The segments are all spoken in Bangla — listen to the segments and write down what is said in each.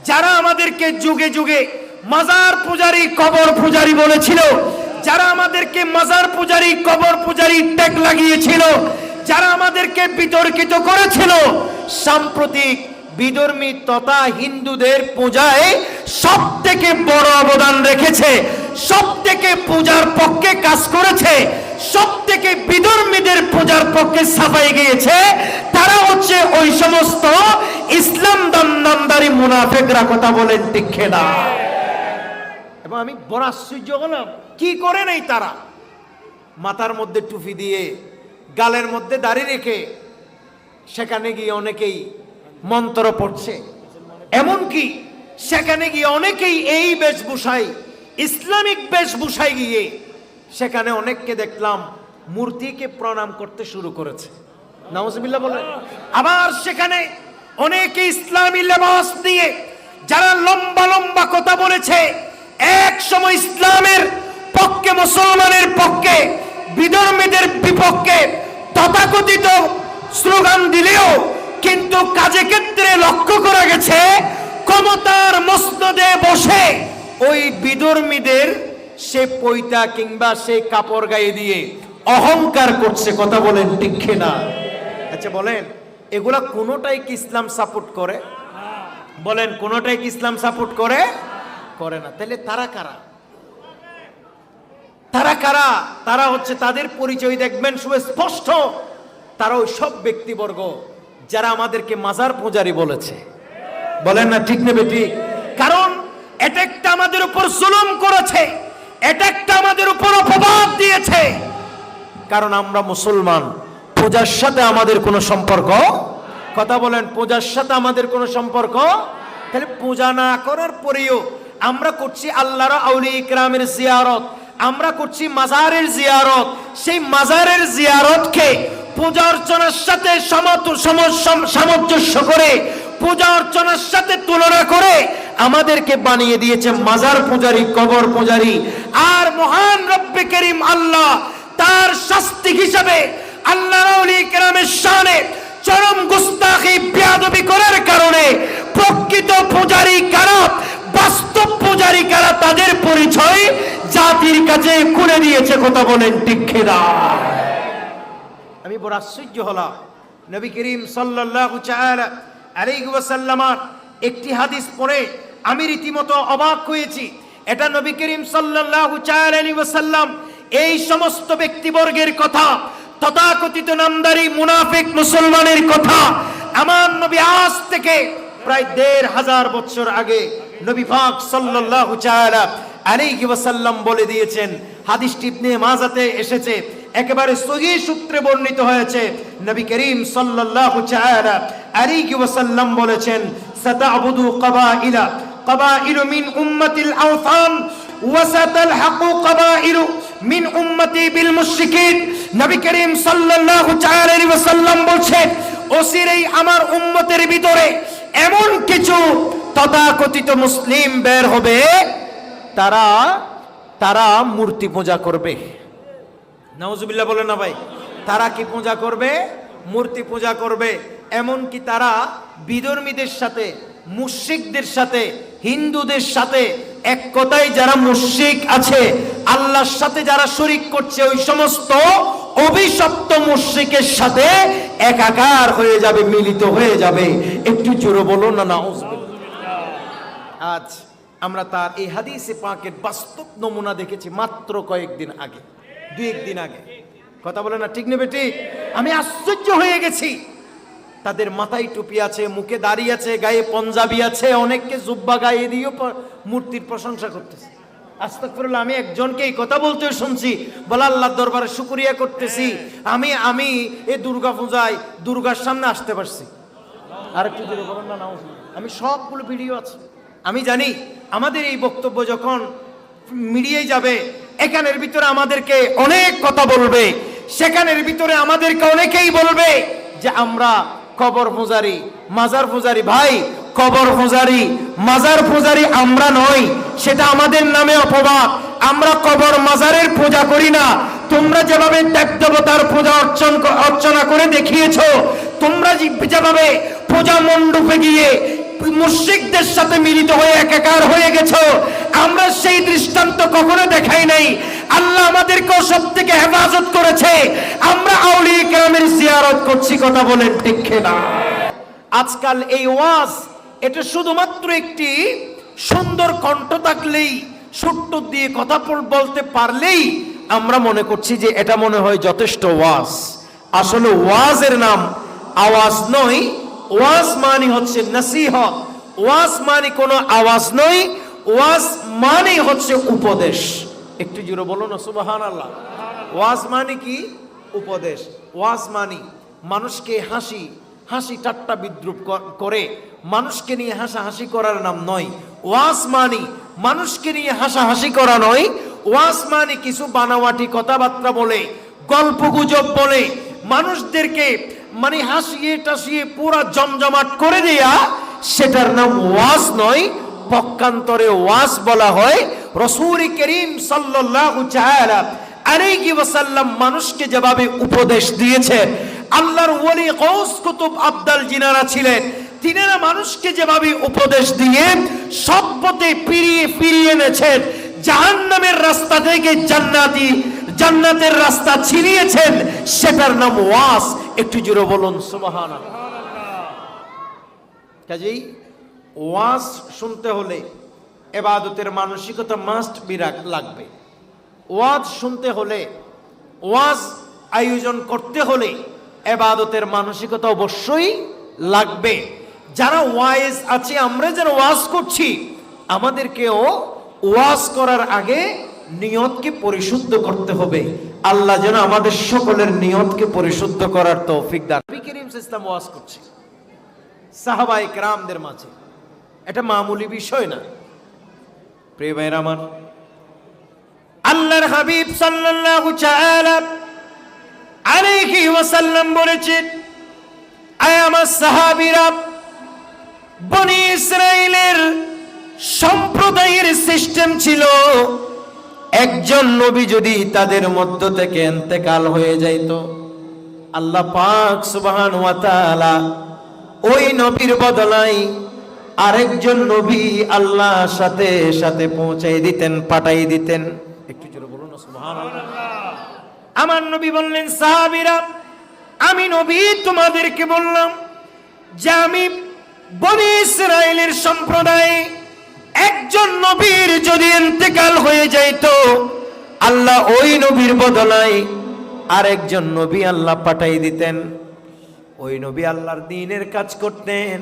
যারা আমাদেরকে যুগে যুগে মাজার পূজারী কবর পূজারী বলেছিল, যারা আমাদেরকে মাজার পূজারী কবর পূজারী ট্যাগ লাগিয়েছিল, যারা আমাদেরকে বিতর্কিত করেছিল, সাম্প্রতিক বিধর্মী তথা হিন্দুদের পূজায় সব থেকে বড় অবদান রেখেছে, সব থেকে পূজার পক্ষে কাজ করেছে, সব থেকে বিধর্মীদের পূজার পক্ষে সাফাই গিয়েছে, তারা হচ্ছে ওই সমস্ত ইসলাম নামদারি মুনাফিকরা। কথা বলেন ঠিক না? এবং আমি বড় আশ্চর্য হলাম, কি করে নেই তারা? মাথার মধ্যে টুপি দিয়ে, গালের মধ্যে দাড়ি রেখে সেখানে গিয়ে অনেকেই মন্ত্র পড়ছে, এমনকি সেখানে গিয়ে অনেকেই এই বেশভূষায়, ইসলামিক বেশভূষায় গিয়ে সেখানে অনেককে দেখলাম মূর্তিকে প্রণাম করতে শুরু করেছে। নাউজুবিল্লাহ বলেন। আবার সেখানে অনেকে ইসলামী লেবাস দিয়ে যারা লম্বা লম্বা কথা বলেছে, এক সময় ইসলামের পক্ষে, মুসলমানের পক্ষে, বিধর্মীদের বিপক্ষে তথাকথিত স্লোগান দিলেও কিন্তু কাজে ক্ষেত্রে লক্ষ্য করা গেছে ক্ষমতার মসনদে বসে ওই বিধর্মীদের সে পৈতা কিংবা সে কাপড় গায়ে দিয়ে অহংকার করছে। কথা বলেন ঠিক না? আচ্ছা বলেন, এগুলা কোনোটাই কি ইসলাম সাপোর্ট করে? বলেন, কোনোটাই কি ইসলাম সাপোর্ট করে? করে না। তাহলে তারা কারা? তারা কারা? তারা হচ্ছে, তাদের পরিচয় দেখবেন সুস্পষ্ট, তারা ওই সব ব্যক্তিবর্গ যারা আমাদেরকে মাজার পূজারী বলেছে। বলেন না ঠিক নেবে ঠিক? কারণ এটা একটা আমাদের উপর জুলুম করেছে, এটা একটা আমাদের উপর অপবাদ দিয়েছে। কারণ আমরা মুসলমান, পূজার সাথে আমাদের কোনো সম্পর্ক, কথা বলেন, পূজার সাথে আমাদের কোনো সম্পর্ক। তাহলে পূজা না করার পরেও আমরা করছি আল্লাহর আউলিয়া ইকরামের জিয়ারত, আমরা করছি মাজারের জিয়ারত। সেই মাজারের জিয়ারতকে পূজা অর্চনার সাথে সামঞ্জস্য করে, পূজা অর্চনার সাথে তুলনা করে আমাদেরকে বানিয়ে দিয়েছে মাজার পূজারী, কবর পূজারী। আর মহান রব্বে করিম আল্লাহ তার শাস্তি হিসাবে আল্লাহর আউলিয়া কেরামের শানে চরম গুস্তাখি বেয়াদবি করার কারণে প্রকৃত পূজারী কারা, বাস্তব পূজারী কারা, তাদের পরিচয় জাতির কাছে খুলে দিয়েছে। কথা বলেন ঠিক না? আমি বড় আশ্চর্য হলাম, নবী করিম সাল্লাল্লাহু তাআলা আলাইহি ওয়াসাল্লামের একটি হাদিস পড়ে আমি রীতিমতো অবাক হয়েছি। এটা নবী করিম সাল্লাল্লাহু তাআলা আলাইহি ওয়াসাল্লাম এই সমস্ত ব্যক্তিবর্গের কথা, তথাকথিত নামদারি মুনাফিক মুসলমানের কথা আমার নবী আজ থেকে প্রায় ১৫০০ বছর আগে নবী পাক সাল্লাল্লাহু তাআলা আলাইহি ওয়াসাল্লাম বলে দিয়েছেন। হাদিসটি ইবনে মাজাতে এসেছে, একেবারে সহিহ সূত্রে বর্ণিত হয়েছে। নবী করিম সাল্লাল্লাহু তাআলা আলাইহি ওয়াসাল্লাম বলেছেন, সাতা'বুদু কাবাইলু মিন উম্মাতিল আওথান ওয়া সাতালহাকু কাবাইলু মিন উম্মতি বিল মুশরিকিন। নবী করিম সাল্লাল্লাহু তাআলা আলাইহি ওয়াসাল্লাম বলেন, অচিরেই আমার উম্মতের ভিতরে এমন কিছু তথাকথিত মুসলিম বের হবে, তারা মূর্তি পূজা করবে। নাউজুবিল্লাহ বলেন না ভাই? তারা কি পূজা করবে? মূর্তি পূজা করবে। এমনকি তারা বিধর্মীদের সাথে, মুশরিকদের সাথে, হিন্দুদের সাথে, এক কথায় যারা মুশরিক আছে, আল্লাহর সাথে যারা শরীক করছে, ওই সমস্ত অভিশপ্ত মুশরিকের সাথে একাকার হয়ে যাবে, মিলিত হয়ে যাবে। একটু জোরে বলুন না নাউজুবিল্লাহ। আজ আমরা তার এই হাদিসে পাকের বাস্তব নমুনা দেখেছি মাত্র কয়েকদিন আগে, 2-1 দিন আগে। কথা বলে না ঠিক নেবে ঠিক? আমি আশ্চর্য হয়ে গেছি। তাদের মাথায় টুপি আছে, মুখে দাড়ি আছে, গায়ে পাঞ্জাবি আছে, অনেককে জুব্বা গায়ে দিয়েও মূর্তির প্রশংসা করতেছে। আস্তাগফিরুল্লাহ, আমি একজনকে এই কথা বলতে শুনছি, বলে আল্লাহর দরবারে শুকরিয়া করতেছি, আমি এই দুর্গা পূজায় দুর্গার সামনে আসতে পারছি। আর একটু জোরে বলেন না নাউজুবিল্লাহ। আমি সবগুলো ভিডিও আছে, আমি জানি আমাদের এই বক্তব্য যখন মিডিয়ায় যাবে, এখানের ভিতরে আমাদেরকে অনেক কথা বলবে, সেখানের ভিতরে আমাদেরকে অনেকেই বলবে যে আমরা কবর পূজারী, মাজার পূজারী। ভাই, কবর পূজারী, মাজার পূজারী আমরা নই, সেটা আমাদের নামে অপবাদ। আমরা কবর মাজারের পূজা করি না। তোমরা যেভাবে দেব দেবতার পূজা অর্চনা করে দেখিয়েছো, তোমরা যেভাবে পূজা মণ্ডপে গিয়ে মুশরিকদের সাথে মিলিত হয়ে একাকার হয়ে গেছো। আমরা সেই দৃষ্টান্ত কখনো দেখাই নাই। আল্লাহ আমাদেরকে সব থেকে হেফাজত করেছে। আমরা আউলিয়া কেরামের জিয়ারত করছি, কথা বলেন ঠিক না? আজকাল এই ওয়াজ এটা শুধুমাত্র একটি সুন্দর কণ্ঠ থাকলেই, সুট্টু দিয়ে কথা বলতে পারলেই আমরা মনে করছি যে এটা মনে হয় যথেষ্ট ওয়াজ। আসলে ওয়াজের নাম আওয়াজ নয়। ওয়াজ মানে হচ্ছে নসিহত। ওয়াজ মানে কোনো আওয়াজ নয়। ওয়াজ মানে হচ্ছে উপদেশ। একটু জোরে বলো না সুবহানাল্লাহ। ওয়াজ মানে কি? উপদেশ। ওয়াজ মানে মানুষকে হাসি ঠাট্টা বিদ্রুপ করে মানুষকে নিয়ে হাসাহাসি করার নাম নয়। ওয়াজ মানে মানুষকে নিয়ে হাসাহাসি করা নয়। ওয়াজ মানে কিছু বানাওয়াটি কথাবার্তা বলে, গল্প গুজব বলে মানুষদেরকে মানে হাসিয়ে টাসিয়ে পুরা জমজমাট করে দেয়া, সেটার নাম ওয়াজ নয়। পক্ষান্তরে ওয়াজ বলা হয় রাসূল করিম সাল্লাল্লাহু তাআলা আলাইহি ওয়াসাল্লাম মানুষকে যেভাবে উপদেশ দিয়েছেন, আল্লাহর ওলি গৌস কুতুব আবদাল জিনারা ছিলেন, তিনারা মানুষকে যেভাবে উপদেশ দিয়ে সৎ পথে ফিরিয়ে এনেছেন, জাহান্নামের রাস্তা থেকে জান্নাতের রাস্তা ছিনিয়েছেন, সেটার নাম ওয়াজ। একটু জোরে বলুন সুবহানাল্লাহ। কাজেই ওয়াজ শুনতে হলে ইবাদতের মানসিকতা মাস্ট বি লাগবে। ওয়াজ শুনতে হলে, ওয়াজ আয়োজন করতে হলে ইবাদতের মানসিকতা অবশ্যই লাগবে। যারা ওয়াইজ আছে, আমরা যারা ওয়াজ করছি, আমাদেরকেও ওয়াজ করার আগে নিয়তকে পরিশুদ্ধ করতে হবে। আল্লাহ যেন আমাদের সকলের নিয়তকে পরিশুদ্ধ করার তৌফিক দান। নবী করিম সাল্লাল্লাহু আলাইহি ওয়াসাল্লাম ওয়াজ করছে সাহাবায়ে কেরামদের মাঝে। এটা মামুলি বিষয় না প্রিয় ভাইরা আমার। আল্লাহর হাবিব সাল্লাল্লাহু তাআলা আলাইহি ওয়াসাল্লাম বলেছেন, আয় আমার সাহাবীরা, বনি ইসরাইলের সম্প্রদায়ের সিস্টেম ছিল, একজন নবী যদি তাদের মধ্য থেকে ইন্তেকাল হয়ে যাইত, আল্লাহ পাক সুবহানাহু ওয়া তাআলা ওই নবীর বদলায় আরেকজন নবী আল্লাহ সাথে সাথে পৌঁছাই দিতেন, পাঠাই দিতেন। একটু জোরে বলুন না সুবহানাল্লাহ। আমার নবী বললেন, সাহাবীরা, আমি নবী তোমাদেরকে বললাম যে আমি বনি ইসরাইলের সম্প্রদায়ে একজন নবীর যদি ইন্তেকাল হয়ে যাইত, আল্লাহ ওই নবীর বদলায় আরেকজন নবী আল্লাহ পাঠাই দিতেন। ওই নবী আল্লাহর দ্বীনের কাজ করতেন,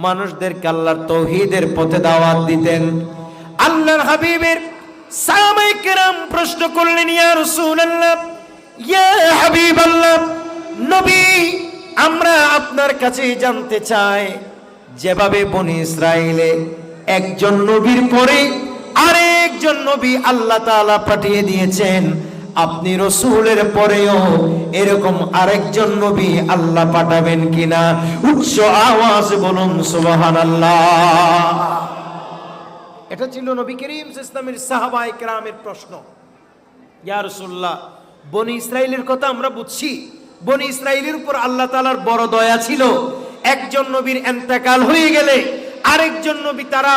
মানুষদেরকে আল্লাহর তাওহীদের পথে দাওয়াত দিতেন। আল্লাহর হাবিবের সাহাবায়ে কেরাম প্রশ্ন করলেন, ইয়া রাসূলুল্লাহ, ইয়া হাবিবাল্লাহ, নবী, আমরা আপনার কাছে জানতে চাই, যেভাবে বনি ইসরাইলে একজন নবীর পরে আরেকজন নবী আল্লাহ তাআলা পাঠিয়ে দিয়েছেন, আপনি রাসূলের পরেও এরকম আরেকজন নবী আল্লাহ পাঠাবেন কিনা? উচ্চ আওয়াজ বলুন সুবহানাল্লাহ। এটা ছিল নবী করিম সাল্লাল্লাহু আলাইহি ওয়াসাল্লামের সাহাবায়ে কেরামের প্রশ্ন। ইয়া রাসূলুল্লাহ, বনি ইসরাইলের কথা আমরা বুঝছি, বনি ইসরাইলের উপর আল্লাহ তাআলার বড় দয়া ছিল। একজন নবীর ইন্তেকাল হয়ে গেলে আরেকজন নবী তারা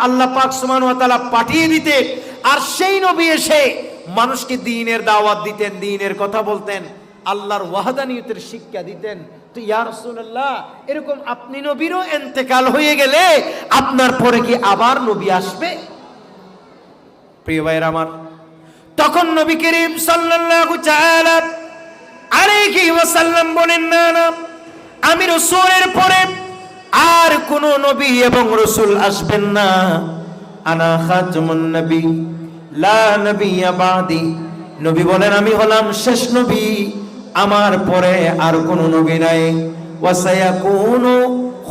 আল্লাহ পাক সুবহানাহু ওয়া তাআলা পাঠিয়ে দিতে, আর সেই নবী এসে মানুষকে দ্বীনের দাওয়াত দিতেন, দ্বীনের কথা বলতেন, আল্লাহর ওয়াহদানিয়তের শিক্ষা দিতেন। তো ইয়া রাসূলুল্লাহ, এরকম আপনি নবীরও ইন্তেকাল হয়ে গেলে আপনার পরে কি আবার নবী আসবে? প্রিয় ভাইরা আমার, তখন নবী করিম সাল্লাল্লাহু তাআলা আলাইহি ওয়াসাল্লাম বলেন, না না, আমি রাসূলের পরে আর কোন নবী এবং রাসূল আসবেন না। আনা খাতামুন নবী লা নবিয়্যা বাদি। নবী বলেন, আমি হলাম শেষ নবী, আমার পরে আর কোন নবী নাই। ওয়া সায়াকুনু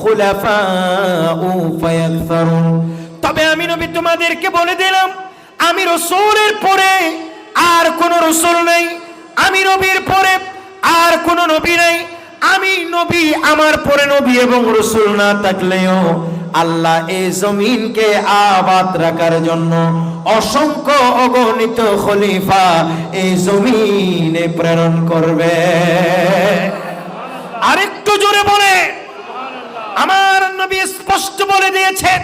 খুলাফাউ ফায়াকসারুন। তবে আমি নবী তোমাদেরকে বলে দিলাম, আমি রাসূলের পরে আর কোন রাসূল নাই, আমি নবীর পরে আর কোন নবী নাই। আমি নবী, আমার পরে নবী এবং রাসূল না থাকলেও আল্লাহ এই জমিনকে আবাদ রাখার জন্য অসংখ্য অগণিত খলিফা এই জমিনে প্রেরণ করবে। আরেকটু জোরে বলে আমার নবী স্পষ্ট বলে দিয়েছেন,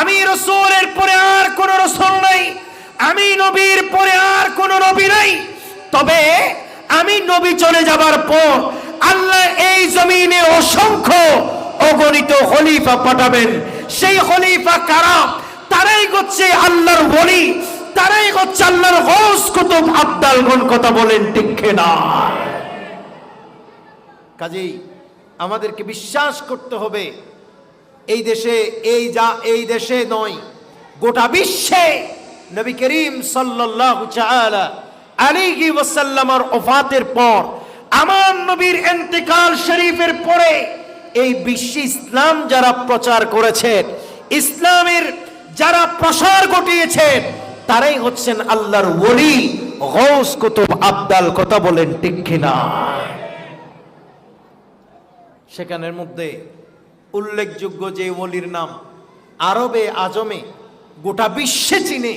আমি রাসূলের পরে আর কোন রাসূল নাই, আমি নবীর পরে আর কোন নবী নাই। তবে আমি নবী চলে যাবার পর আল্লাহ এই জমিনে অসংখ্য অগণিত খলিফা পাঠাবেন। সেই খলিফা কারা? তারাই হচ্ছে আল্লাহর ওলি, তারাই হচ্ছে আল্লাহর গৌস কুতুব আব্দালগণ। কথা বলেন ঠিক কিনা? কাজেই আমাদেরকে বিশ্বাস করতে হবে, এই দেশে এই দেশে নয়, গোটা বিশ্বে নবী করিম সাল্লাল্লাহু তাআলা আলাইহি ওয়াসাল্লামের ওফাতের পর, আমার নবীর ইন্তেকাল শরীফের পরে এই বিশ্বে ইসলাম যারা প্রচার করেছেন, ইসলামের যারা প্রসার ঘটিয়েছেন, তারাই হচ্ছেন আল্লাহর ওলি, গৌস কুতুব আব্দাল। কথা বলেন ঠিক কিনা? সেখানের মধ্যে উল্লেখযোগ্য যে ওলির নাম আরবে আজমে গোটা বিশ্বে চিনে,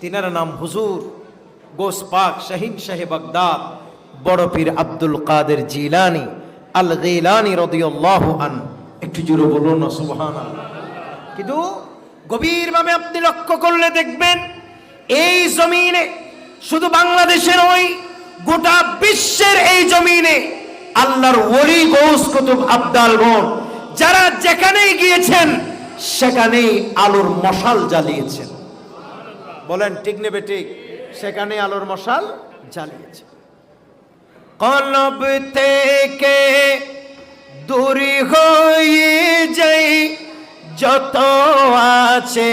তিনার নাম হুজুর গোস পাক শাহিন শাহে বাগদাদ বড় পীর আব্দুল কাদের জিলানী আল গিলানী রাদিয়াল্লাহু আনহু। একটু জোরে বলুন না সুবহানাল্লাহ। কিন্তু গভীরভাবে আপনি লক্ষ্য করলে দেখবেন, এই জমিনে শুধু বাংলাদেশে নয়, গোটা বিশ্বের এই জমিনে আল্লাহর ওলি গৌস কুতুব আব্দালগণ যারা যেখানেই গিয়েছেন সেখানেই আলোর মশাল জ্বালিয়েছেন। বলেন ঠিক নেবে ঠিক? সেখানে আলোর মশাল জ্বালিয়েছেন। কলব থেকে দূরে হয়ে যাই যত আছে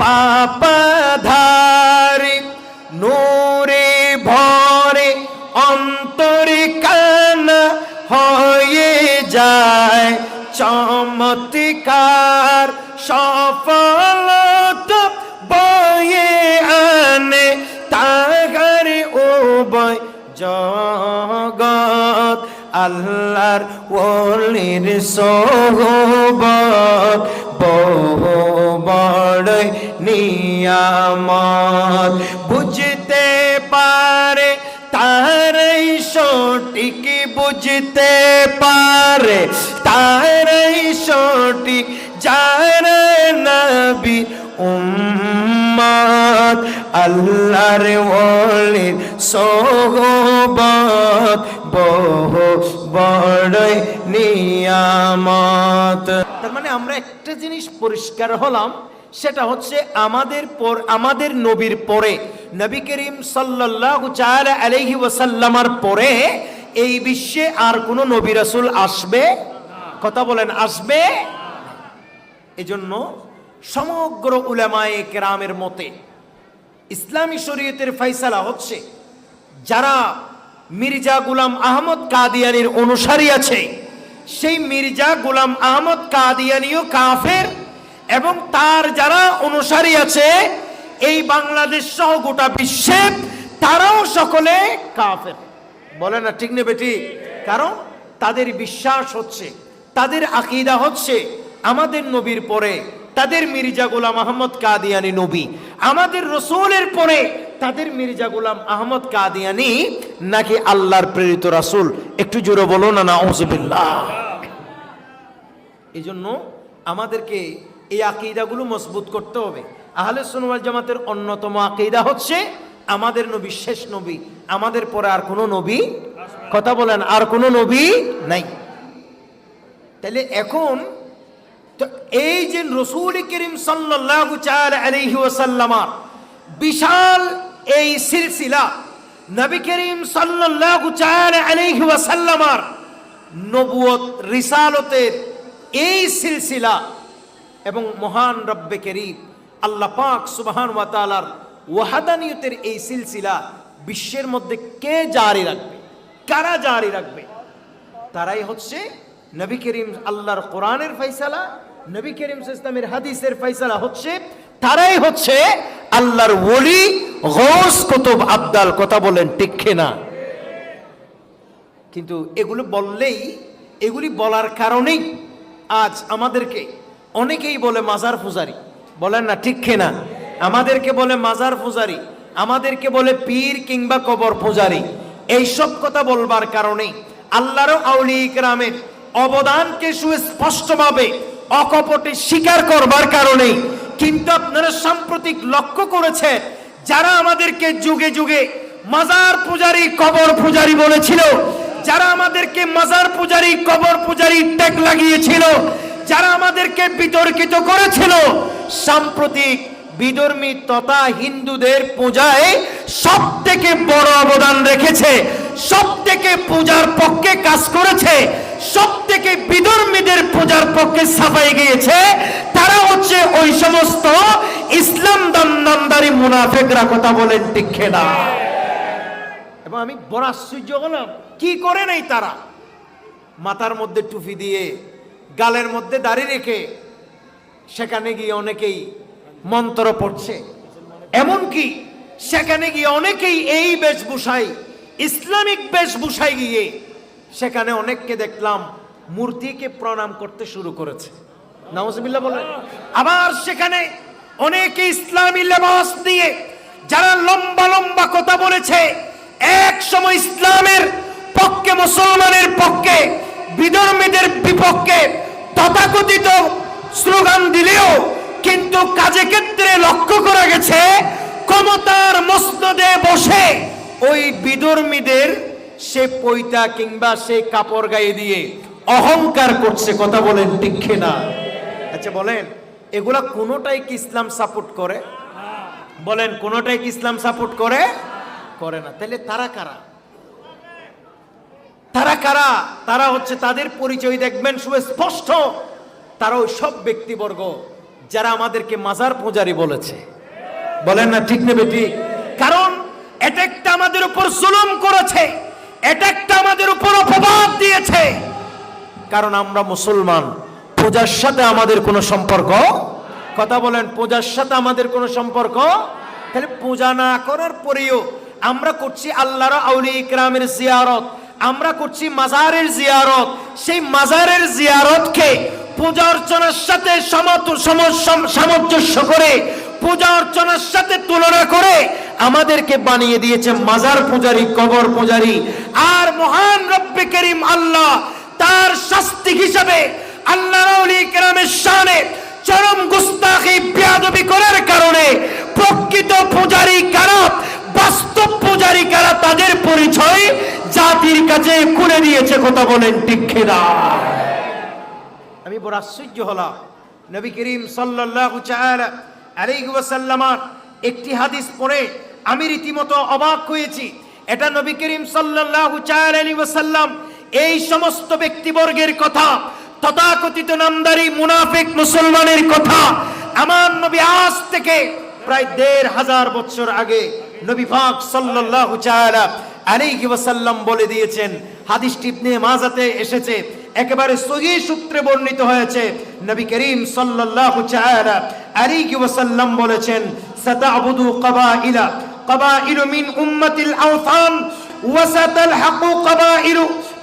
পাপাধারী, নূরে ভরে অন্তরে কানা হয়ে যায় চমৎকার, সফলতা বয়ে আনে তাহার উভয় জগৎ। আল্লাহর ওলির সোহবত বহু বড় নিয়ামত, বুঝতে পারে তারাই সঠিক, বুঝতে পারে তারাই সঠিক, যারা নবী উম্মত। আল্লাহর ওলির সোহবত বহু বড় নিয়ামত। তার মানে আমরা একটা জিনিস পরিষ্কার হলাম, সেটা হচ্ছে আমাদের নবীর পরে, নবী করিম সাল্লাল্লাহু তাআলা আলাইহি ওয়াসাল্লামের পরে এই বিশ্বে আর কোন নবী রাসূল আসবে? কথা বলেন, আসবে? এজন্য সমগ্র উলামায়ে কেরামের মতে ইসলামী শরীয়তের ফয়সালা হচ্ছে, যারা মির্জা গোলাম আহমদ কাদিয়ানীর অনুসারী আছে, সেই মির্জা গোলাম আহমদ কাদিয়ানীও কাফের, এবং তার যারা অনুসারী আছে এই বাংলাদেশ সহ গোটা বিশ্বে, তারাও সকলে কাফের। বলে না ঠিক নেবে ঠিক? কারণ তাদের বিশ্বাস হচ্ছে, তাদের আকীদা হচ্ছে আমাদের নবীর পরে তাদের মির্জা গোলাম আহমদ কাদিয়ানী নবী, আমাদের রাসূলের পরে তাদের মির্জা গোলাম আহমদ কাদিয়ানী নাকি আল্লাহর প্রেরিত রাসূল। একটু জোরে বলো না নাউযুবিল্লাহ। এই জন্য আমাদেরকে এই আকীদাগুলো মজবুত করতে হবে। আহলে সুন্নাত ওয়াল জামাতের অন্যতম আকীদা হচ্ছে আমাদের নবী শেষ নবী, আমাদের পরে আর কোনো নবী, কথা বলেন, আর কোনো নবী নাই। তাহলে এখন তো এই যে রাসূল করিম সাল্লাল্লাহু তাআলা আলাইহি ওয়াসাল্লাম বিশাল এই সিলসিলা, নবী করিম সাল্লাল্লাহু তাআলা আলাইহি ওয়াসাল্লামের নবুয়ত রিসালতের এই সিলসিলা এবং মহান রব্বে করিম আল্লাহ পাক সুবহানাহু ওয়া তাআলার ওয়াহদানিয়তের এই সিলসিলা বিশ্বের মধ্যে কে জারি রাখবে? কারা জারি রাখবে? তারাই হচ্ছে নবী করিম আল্লাহর কোরআনের ফয়সালা, নবী করিম ইসলামের হাদিসের ফয়সালা হচ্ছে, তারাই হচ্ছে আল্লাহর ওলি গৌস কুতুব আব্দাল। কথা বলেন ঠিক কিনা? কিন্তু এগুলো বললেই, এগুলি বলার কারণেই আজ আমাদেরকে অনেকেই বলে মাজার পূজারি। বলেন না ঠিক কিনা? আমাদেরকে বলে মাজার পূজারি, আমাদেরকে বলে পীর কিংবা কবর পূজারি। এইসব কথা বলবার কারণেই আল্লাহর আউলিয়া কিরামের অবদানকে সুস্পষ্টভাবে অকপটে স্বীকার করবার কারণে। কিন্তু আপনারা সাম্প্রতিক লক্ষ্য করেছে, যারা আমাদেরকে যুগে যুগে মাজার পূজারী কবর পূজারী বলেছিল, যারা আমাদেরকে মাজার পূজারী কবর পূজারী ট্যাগ লাগিয়েছিল, যারা আমাদেরকে বিতর্কিত করেছিল, সাম্প্রতিক বিধর্মী তথা হিন্দুদের পূজায় সব থেকে বড় অবদান রেখেছে, সব থেকে পূজার পক্ষে কাজ করেছে, সব থেকে বিধর্মীদের পূজার পক্ষে সাফাই গিয়েছে, তারা হচ্ছে ওই সমস্ত ইসলাম নামদারি মুনাফিকরা। কথা বলেন ঠিক না? এবং আমি বড় আশ্চর্য হলাম, কি করে নাই তারা? মাথার মধ্যে টুপি দিয়ে, গালের মধ্যে দাড়ি রেখে সেখানে গিয়ে অনেকেই মন্ত্র পড়ছে, এমনকি সেখানে গিয়ে অনেকেই এই বেশভূষায়, ইসলামিক বেশভূষায় গিয়ে সেখানে অনেককে দেখলাম মূর্তিকে প্রণাম করতে শুরু করেছে। নাউজুবিল্লাহ বলেন। আবার সেখানে অনেকে ইসলামী লেবাস দিয়ে যারা লম্বা লম্বা কথা বলেছে, এক সময় ইসলামের পক্ষে, মুসলমানের পক্ষে, বিধর্মীদের বিপক্ষে তথাকথিত স্লোগান দিলেও কিন্তু কাজে ক্ষেত্রে লক্ষ্য করা গেছে ক্ষমতার মসনদে বসে ওই বিধর্মীদের সে পৈতা কিংবা সে কাপড় গায়ে দিয়ে অহংকার করছে। কথা বলেন ঠিক না? আচ্ছা বলেন, এগুলা কোনোটাই কি ইসলাম সাপোর্ট করে? বলেন, কোনোটাই কি ইসলাম সাপোর্ট করে? করে না। তাহলে তারা কারা? তারা কারা? তারা হচ্ছে, তাদের পরিচয় দেখবেন সুস্পষ্ট, তারা ওই সব ব্যক্তিবর্গ যারা আমাদেরকে মাজার পূজারী বলেছে। বলেন না ঠিক নেবে ঠিক? কারণ এটা একটা আমাদের উপর জুলুম করেছে, এটা একটা আমাদের উপর অপবাদ দিয়েছে। কারণ আমরা মুসলমান, পূজার সাথে আমাদের কোনো সম্পর্ক। কথা বলেন, পূজার সাথে আমাদের কোনো সম্পর্ক। তাহলে পূজা না করার পরেও আমরা করছি আল্লাহর আউলিয়া ইকরামের জিয়ারত, আমরা করছি মাজারের জিয়ারত। সেই মাজারের জিয়ারতকে পূজা অর্চনার সাথে সামঞ্জস্য করে, পূজা অর্চনার সাথে তুলনা করে আমাদেরকে বানিয়ে দিয়েছে মাজার পূজারী, কবর পূজারী। আর মহান রব্বে করিম আল্লাহ তার শাস্তি হিসাবে আল্লাহর আউলিয়া ইকরামের শানে চরম গুস্তাখি বেয়াদবি করার কারণে প্রকৃত পূজারী কারা, বাস্তব পূজারী কারা, তাদের পরিচয় জাতির কাছে খুলে দিয়েছে। কথা বলেন ঠিক না? আমি বড় আশ্চর্য হলাম, নবী করিম সাল্লাল্লাহু তাআলা আলাইহি ওয়াসাল্লামের একটি হাদিস পড়ে আমি রীতিমতো অবাক হয়েছি। এটা নবী করিম সাল্লাল্লাহু তাআলা আলাইহি ওয়াসাল্লাম এই সমস্ত ব্যক্তিবর্গের কথা, তথাকথিত নামদারি মুনাফিক মুসলমানের কথা আমার নবী আজ থেকে প্রায় ১৫০০ বছর আগে নবী পাক সাল্লাল্লাহু তাআলা আলাইহি ওয়াসাল্লাম বলে দিয়েছেন। হাদিসটি ইবনে মাজাতে এসেছে, একেবারে সহিহ সূত্রে বর্ণিত হয়েছে। নবী করিম সাল্লাল্লাহু তাআলা আলাইহি ওয়াসাল্লাম বলেছেন, সাতা'বুদু কাবাইলু মিন উম্মাতিল আওথান ওয়া সাতালহাকু কাবাইলু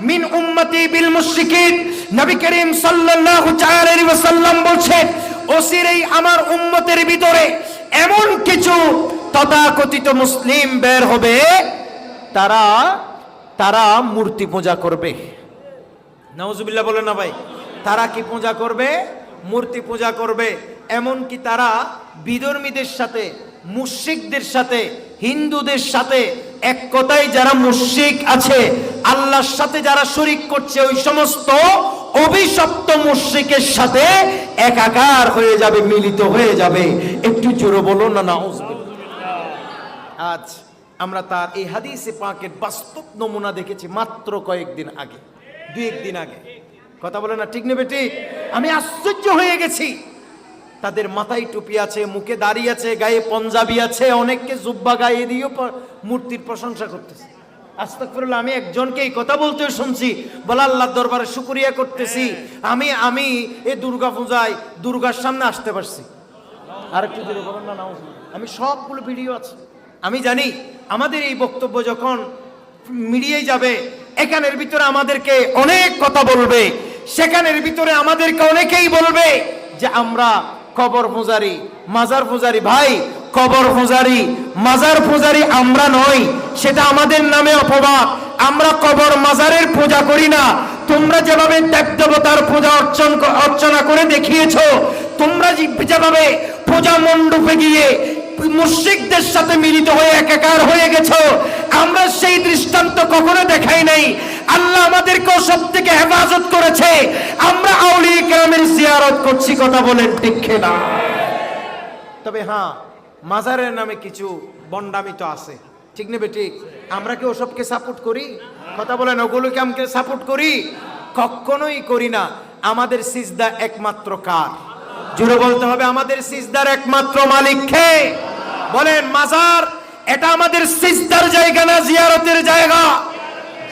মিন উম্মতি বিল মুশরিকিন। নবী করিম সাল্লাল্লাহু তাআলা আলাইহি ওয়াসাল্লাম বলেন, অচিরেই আমার উম্মতের ভিতরে এমন কিছু তথাকথিত মুসলিম বের হবে, তারা মূর্তি পূজা করবে। নাউজুবিল্লাহ বলেন না ভাই? তারা কি পূজা করবে? মূর্তি পূজা করবে। এমনকি তারা বিধর্মীদের সাথে, মুশরিকদের সাথে, হিন্দুদের সাথে, এক কথায় যারা মুশরিক আছে, আল্লাহর সাথে যারা শরীক করছে, ওই সমস্ত অভিশপ্ত মুশরিকের সাথে একাকার হয়ে যাবে, মিলিত হয়ে যাবে। একটু জোরে বলুন না নাউজুবিল্লাহ। আজ আমরা তার এই হাদিসে পাকের বাস্তব নমুনা দেখেছি মাত্র কয়েকদিন আগে, 2-1 দিন আগে। কথা বলে না ঠিক নেবে ঠিক? আমি আশ্চর্য হয়ে গেছি। তাদের মাথায় টুপি আছে, মুখে দাড়ি আছে, গায়ে পঞ্জাবি আছে, অনেককে জুব্বা গায়ে দিয়েও মূর্তির প্রশংসা করতেছে। আস্তাগফিরুল্লাহ, আমি একজনকে এই কথা বলতে শুনছি, বলে আল্লাহর দরবারে শুকরিয়া করতেছি আমি এই দুর্গা পূজায় দুর্গার সামনে আসতে পারছি। আর একটু জোরে বলেন না নাউজুবিল্লাহ। আমি সবগুলো ভিডিও আছে, আমি জানি আমাদের এই বক্তব্য যখন মিডিয়ায় যাবে, এখানের ভিতরে আমাদেরকে অনেক কথা বলবে, সেখানের ভিতরে আমাদেরকে অনেকেই বলবে যে আমরা কবর পূজারি, মাজার পূজারি। ভাই, কবর পূজারি, মাজার পূজারি আমরা নই, সেটা আমাদের নামে অপবাদ। আমরা কবর মাজারের পূজা করি না, তোমরা যেভাবে দেবদেবতার পূজা অর্চনা করে দেখিয়েছো, তোমরা যেভাবে পূজা মণ্ডপে গিয়ে মুশরিকদের সাথে মিলিত হয়ে একাকার হয়ে গেছো, আমরা সেই দৃষ্টান্ত কখনো দেখাই নাই। আল্লাহ আমাদেরকেও সব থেকে হেফাজত করেছে। আমরা আউলিয়া কেরামের জিয়ারত করছি, কথা বলেন ঠিক না? তবে হ্যাঁ, মাজারের নামে কিছু বন্ডামি তো আছে, ঠিক নেবে ঠিক? আমরা কি ওসবকে সাপোর্ট করি? কথা বলেন, ওগুলোকে আমরা সাপোর্ট করি? কখনোই করি না। আমাদের সিজদা একমাত্র কার? জুড়ে বলতে হবে, আমাদের সিজদার একমাত্র মালিক কে? বলেন, মাজার এটা আমাদের সিজদার জায়গা না জিয়ারতের জায়গা?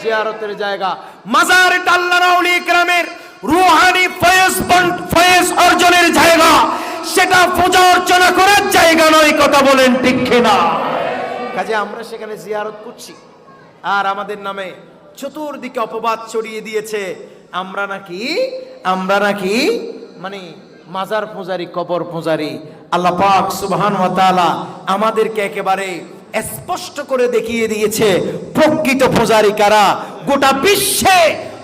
জিয়ারতের জায়গা। মাজার এটা আল্লাহর আউলিয়া কেরামের রূহানি ফয়েজ অর্জনের জায়গা, সেটা পূজা অর্চনা করার জায়গা নয়, কথা বলেন ঠিক না? কাজে আমরা সেখানে জিয়ারত করছি, আর আমাদের নামে চতুর্দিকে অপবাদ ছড়িয়ে দিয়েছে আমরা নাকি মানে মাজার পূজারি, কবর পূজারি। আল্লাহ পাক সুবহানাহু ওয়া তাআলা আমাদেরকে একেবারে স্পষ্ট করে দেখিয়ে দিয়েছে প্রকৃত পূজারি কারা। গোটা বিশ্বে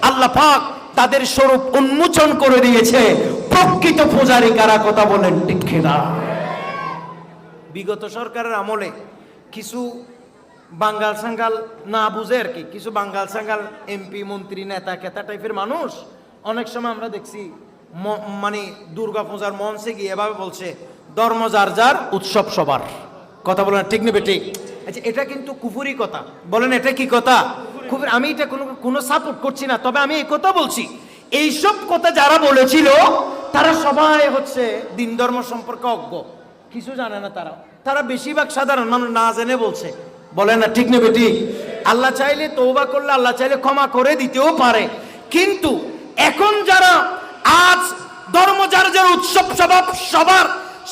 আল্লাহ পাক তাদের স্বরূপ উন্মোচন করে দিয়েছে প্রকৃত পূজারি কারা, কথা বলেন ঠিক না? বিগত সরকারের আমলে কিছু বাঙ্গাল সাঙ্গাল না বুঝে আর কি, কিছু বাঙ্গাল সাঙ্গাল এমপি মন্ত্রী নেতা কেতা টাইপের মানুষ অনেক সময় আমরা দেখছি মানে দুর্গা পূজার মঞ্চে গিয়ে এভাবে বলছে, ধর্ম যার যার, উৎসব সবার। কথা বলেন ঠিক নেবে ঠিক? আচ্ছা, এটা কিন্তু কুফুরি কথা। বলেন, এটা কি কথা? কুফুরি। আমি এটা কোনো সাপোর্ট করছি না, তবে আমি এই কথা বলছি, এইসব কথা যারা বলেছিল তারা সবাই হচ্ছে দিন ধর্ম সম্পর্কে অজ্ঞ, কিছু জানে না। তারা বেশিরভাগ সাধারণ মানুষ না জেনে বলছে। বলেন না ঠিক নেবে ঠিক? আল্লাহ চাইলে তওবা করলে আল্লাহ চাইলে ক্ষমা করে দিতেও পারে, কিন্তু এখন যারা আজ ধর্ম যার যার, উৎসব সবার,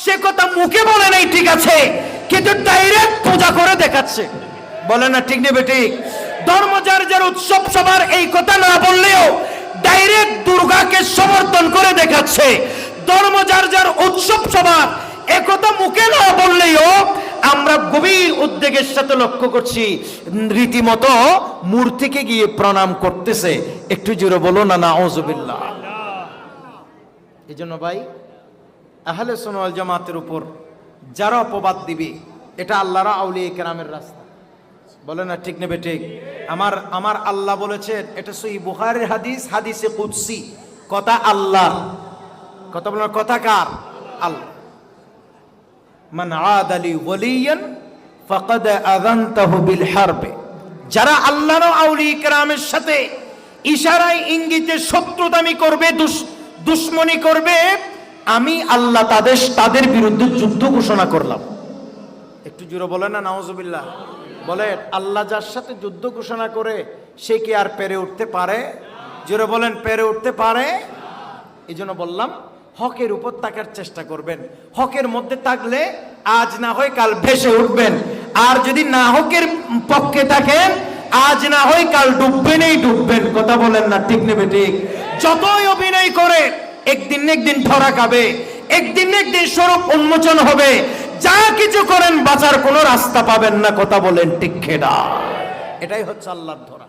সে কথা মুখে বলে নাই ঠিক আছে, কিন্তু ডাইরেক্ট পূজা করে দেখাচ্ছে। বলেন না ঠিক নেবে ঠিক? ধর্ম যার যার, উৎসব সবার, এই কথা না বললেও ডাইরেক্ট দুর্গাকে সমর্থন করে দেখাচ্ছে। ধর্ম যার যার, উৎসব সবার, একথা মুখে না বললেও আমরা গভীর উদ্বেগের সাথে লক্ষ্য করছি রীতিমতো মূর্তিকে গিয়ে প্রণাম করতেছে। একটু জোরে বলো না নাউজুবিল্লাহ। এই জন্য ভাই, আহলে সুন্নাত ওয়াল জামাতের উপর যারা অপবাদ দিবে, এটা আল্লাহর আউলিয়া কেরামের রাস্তা। বলে না ঠিক নেবে ঠিক? আমার আল্লাহ বলেছেন, এটা সহিহ বুখারীর হাদিস, হাদিসে কুদসি, কথা আল্লাহ। কথা বলার কথা কার? আল্লাহ। মান আদালি ওয়ালিয়ান ফাকাদ আযানতাহু বিল হারব। যারা আল্লাহর আউলিয়া কেরামের সাথে ইশারায় ইঙ্গিতে শত্রুতামি করবে, দুশমনি করবে, আমি আল্লাহ তাদের বিরুদ্ধে যুদ্ধ ঘোষণা করলাম। একটু জোরে বলেন না নাউজুবিল্লাহ। বলে, আল্লাহ যার সাথে যুদ্ধ ঘোষণা করে সে কি আর পেরে উঠতে পারে? জোরে বলেন, পেরে উঠতে পারে? এই জন্য বললাম, হকের উপর থাকার চেষ্টা করবেন। হকের মধ্যে থাকলে আজ না হয় কাল ভেসে উঠবেন, আর যদি না হকের পক্ষে থাকেন, আজ না হয় কাল ডুববেন। কথা বলেন না ঠিক নেবে ঠিক? যতই অভিনয় করে একদিন না একদিন ধরা খাবে, একদিন না একদিন স্বরূপ উন্মোচন হবে। যা কিছু করেন বাঁচার কোনো রাস্তা পাবেন না। কথা বলেন ঠিক না? এটাই হচ্ছে আল্লাহর ধরা।